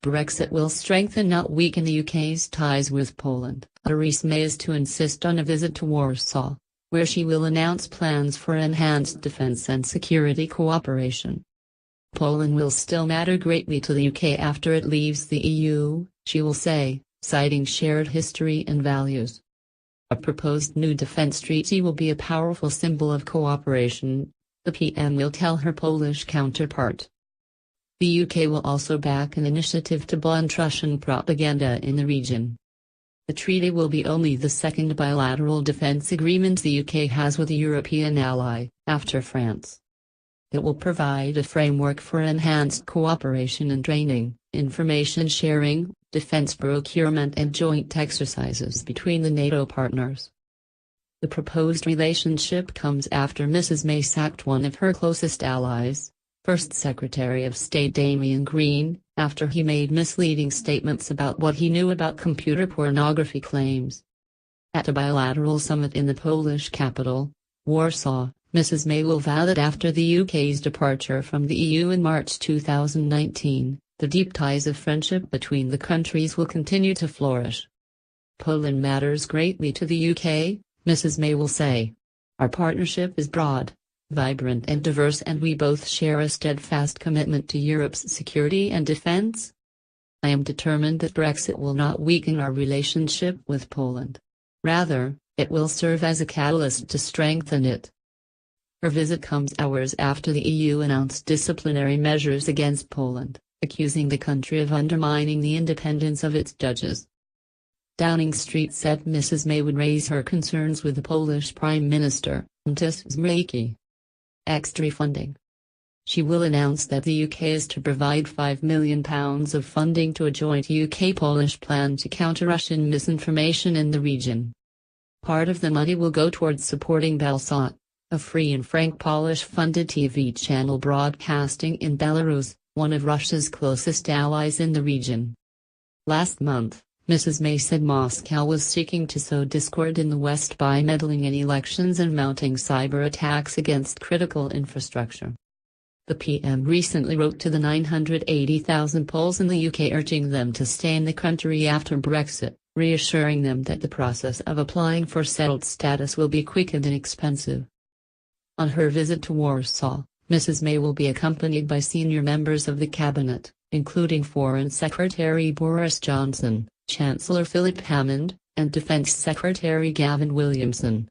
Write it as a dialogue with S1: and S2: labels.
S1: Brexit will strengthen not weaken the UK's ties with Poland. Theresa May is to insist on a visit to Warsaw, where she will announce plans for enhanced defence and security cooperation. Poland will still matter greatly to the UK after it leaves the EU, she will say, citing shared history and values. A proposed new defence treaty will be a powerful symbol of cooperation, the PM will tell her Polish counterpart. The UK will also back an initiative to blunt Russian propaganda in the region. The treaty will be only the second bilateral defence agreement the UK has with a European ally, after France. It will provide a framework for enhanced cooperation and training, information sharing, defence procurement and joint exercises between the NATO partners. The proposed relationship comes after Mrs. May sacked one of her closest allies, First Secretary of State Damian Green, after he made misleading statements about what he knew about computer pornography claims. At a bilateral summit in the Polish capital, Warsaw, Mrs. May will vow that after the UK's departure from the EU in March 2019, the deep ties of friendship between the countries will continue to flourish. Poland matters greatly to the UK, Mrs. May will say. Our partnership is broad, vibrant and diverse, and we both share a steadfast commitment to Europe's security and defence. I am determined that Brexit will not weaken our relationship with Poland. Rather, it will serve as a catalyst to strengthen it. Her visit comes hours after the EU announced disciplinary measures against Poland, accusing the country of undermining the independence of its judges. Downing Street said Mrs. May would raise her concerns with the Polish Prime Minister, Theresa May. Extra funding. She will announce that the UK is to provide £5 million of funding to a joint UK-Polish plan to counter Russian misinformation in the region. Part of the money will go towards supporting Belsat, a free and frank Polish-funded TV channel broadcasting in Belarus, one of Russia's closest allies in the region. Last month, Mrs. May said Moscow was seeking to sow discord in the West by meddling in elections and mounting cyber attacks against critical infrastructure. The PM recently wrote to the 980,000 Poles in the UK urging them to stay in the country after Brexit, reassuring them that the process of applying for settled status will be quick and inexpensive. On her visit to Warsaw, Mrs. May will be accompanied by senior members of the cabinet, including Foreign Secretary Boris Johnson, Chancellor Philip Hammond, and Defence Secretary Gavin Williamson.